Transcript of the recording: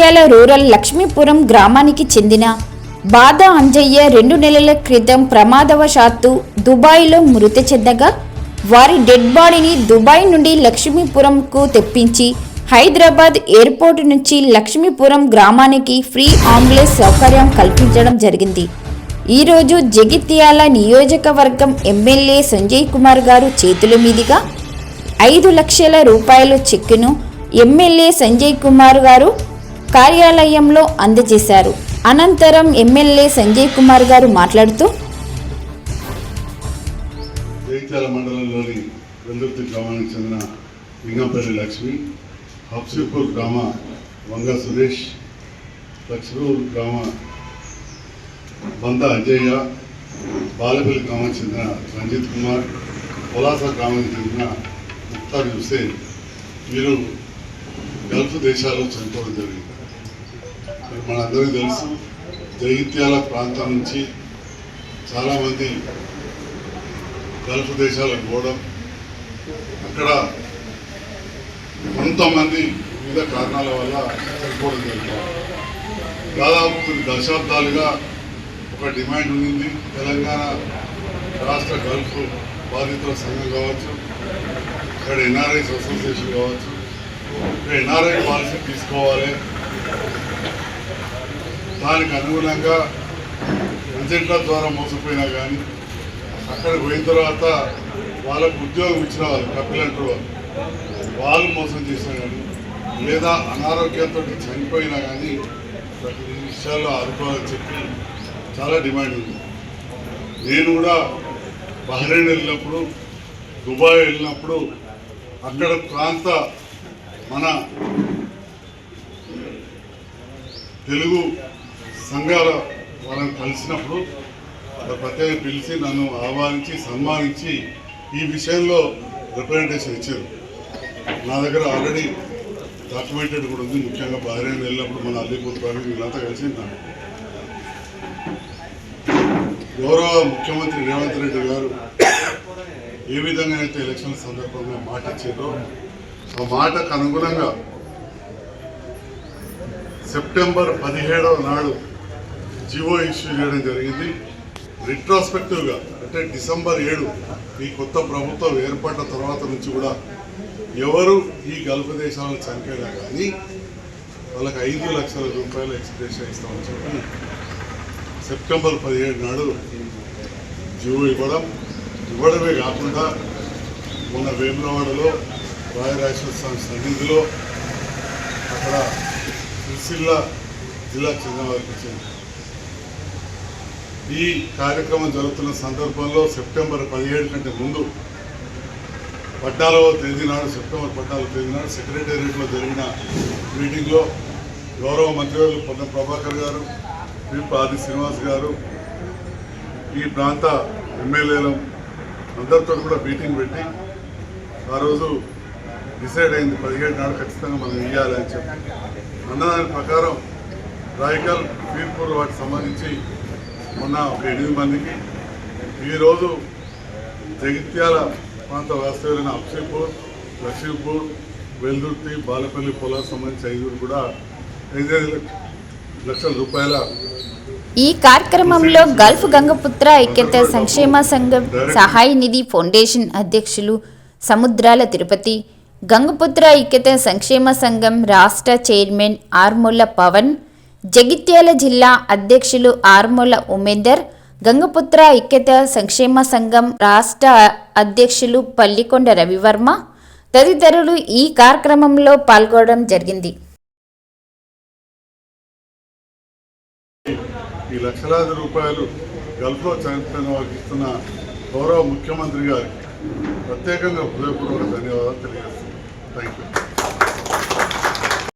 Jagtial rural Lakshmipuram గ్రామానికి చెందిన బాద అంజయ్య 2 నెలల క్రితం ప్రమాదవశాత్తు దుబాయ్లో మృతి చెందగా వారి డెడ్ బాడీని దుబాయ్ నుండి లక్ష్మీపురంకు తెప్పించి హైదరాబాద్ ఎయిర్పోర్ట్ నుంచి లక్ష్మీపురం గ్రామానికి ఫ్రీ అంబులెన్స్ సౌకర్యం కల్పించడం జరిగింది. ఈరోజు జగిత్యాల నియోజకవర్గం ఎమ్మెల్యే సంజయ్ కుమార్ గారు చేతుల మీదుగా 5 లక్షల రూపాయల చెక్కును ఎమ్మెల్యే సంజయ్ కుమార్ గారు కార్యాలయంలో అందజేశారు. అనంతరం ఎమ్మెల్యే సంజయ్ కుమార్ గారు మాట్లాడుతూ జగిత్యాల మండలంలోని వెల్దుర్తి గ్రామానికి చెందిన లింగంపల్లి లక్ష్మి, హబ్సీపూర్ గ్రామ వంగ సురేష్, లక్ష్మీపూర్ గ్రామ బంద అజయ్య, బాలపల్లి గ్రామానికి చెందిన రంజిత్ కుమార్, పొలాస గ్రామానికి చెందిన ముక్తార్ హుసేన్ వీరు గల్ఫ్ దేశాల్లో చనిపోవడం జరిగింది. మనందరికీ తెలుసు, జగిత్యాల ప్రాంతం నుంచి చాలామంది గల్ఫ్ దేశాలకు పోవడం, అక్కడ కొంతమంది వివిధ కారణాల వల్ల చనిపోవడం జరిగింది. దాదాపు కొన్ని దశాబ్దాలుగా ఒక డిమాండ్ ఉండింది. తెలంగాణ రాష్ట్ర గల్ఫ్ బాధితుల సంఘం కావచ్చు, ఇక్కడ ఎన్ఆర్ఐస్ అసోసియేషన్ కావచ్చు, ఇక్కడ ఎన్ఆర్ఐ పాలసీ తీసుకోవాలి. దానికి అనుగుణంగా ఏజెంట్ల ద్వారా మోసపోయినా కానీ అక్కడికి పోయిన తర్వాత వాళ్ళకు ఉద్యోగం ఇచ్చిన వాళ్ళు కప్పిలంటారు వాళ్ళు మోసం చేసినా కానీ లేదా అనారోగ్యంతో చనిపోయినా కానీ ప్రతి విషయాల్లో ఆదుకోవాలని చెప్పి చాలా డిమాండ్ ఉంది. నేను కూడా బహ్రెయిన్ వెళ్ళినప్పుడు, దుబాయ్ వెళ్ళినప్పుడు అక్కడ ప్రాంత మన తెలుగు సంఘాల వాళ్ళని కలిసినప్పుడు ప్రత్యేకంగా పిలిచి నన్ను ఆహ్వానించి సన్మానించి ఈ విషయంలో రిప్రజెంటేషన్ ఇచ్చారు. నా దగ్గర ఆల్రెడీ డాక్యుమెంటెడ్ కూడా ఉంది. ముఖ్యంగా బహ్రెయిన్ వెళ్ళినప్పుడు మన అలీపూర్ వీళ్ళంతా కలిసి గౌరవ ముఖ్యమంత్రి రేవంత్ రెడ్డి గారు ఏ విధంగా అయితే ఎలక్షన్ సందర్భంగా మాట ఇచ్చారో ఆ మాటకు అనుగుణంగా సెప్టెంబర్ 17వ నాడు జివో ఇష్యూ చేయడం జరిగింది. రిట్రాస్పెక్టివ్గా అంటే డిసెంబర్ 7 ఈ కొత్త ప్రభుత్వం ఏర్పడ్డ తర్వాత నుంచి కూడా ఎవరు ఈ గల్ఫ్ దేశాలను చనిపోయినా కానీ వాళ్ళకి 5 లక్షల రూపాయలు ఎక్స్ప్రెషన్ ఇస్తామని చెప్పి సెప్టెంబర్ 17 నాడు జివో ఇవ్వడమే కాకుండా మొన్న వేములవాడలో రాయరాజేశ్వర స్వామి సన్నిధిలో అక్కడ సిరిసిల్ల జిల్లా చెందిన వారికి వచ్చింది. ఈ కార్యక్రమం జరుగుతున్న సందర్భంలో సెప్టెంబర్ 17 కంటే ముందు 14వ తేదీ నాడు సెప్టెంబర్ 14వ తేదీ నాడు సెక్రటేరియట్లో జరిగిన మీటింగ్లో గౌరవ మంత్రివర్యులు పొన్నం ప్రభాకర్ గారు, విప్ ఆది శ్రీనివాస్ గారు, ఈ ప్రాంత ఎమ్మెల్యేలు అందరితో కూడా మీటింగ్ పెట్టి ఆ రోజు డిసైడ్ అయింది 17 నాడు ఖచ్చితంగా మనం ఇవ్వాలని చెప్పి. అన్నదాని ప్రకారం రాయకల్, పీర్పూర్ వాటికి సంబంధించి మొన్న ఒక 8 మందికి, ఈరోజు జగిత్యాల ప్రాంత వాస్తవ్యులైన హబ్సీపూర్, లక్ష్మీపూర్, వెల్దుర్తి, బాలపల్లి పొలాలకు సంబంధించి 5 కూడా 5 లక్షల రూపాయల ఈ కార్యక్రమంలో గల్ఫ్ గంగపుత్ర ఐక్యత సంక్షేమ సంఘం సహాయ నిధి ఫౌండేషన్ అధ్యక్షులు సముద్రాల తిరుపతి, గంగపుత్ర ఐక్యత సంక్షేమ సంఘం రాష్ట్ర చైర్మన్ ఆర్మూల పవన్, జగిత్యాల జిల్లా అధ్యక్షులు ఆర్మూల ఉమేందర్, గంగపుత్ర ఐక్యత సంక్షేమ సంఘం రాష్ట్ర అధ్యక్షులు పల్లికొండ రవివర్మ తదితరులు ఈ కార్యక్రమంలో పాల్గొనడం జరిగింది. ఈ లక్షలాది రూపాయలు గల్ఫ్లో చనిపోయిన వారికి ఇస్తున్న గౌరవ ముఖ్యమంత్రి గారికి ప్రత్యేకంగా హృదయపూర్వక ధన్యవాదాలు తెలియజేస్తున్నాను. Thank you.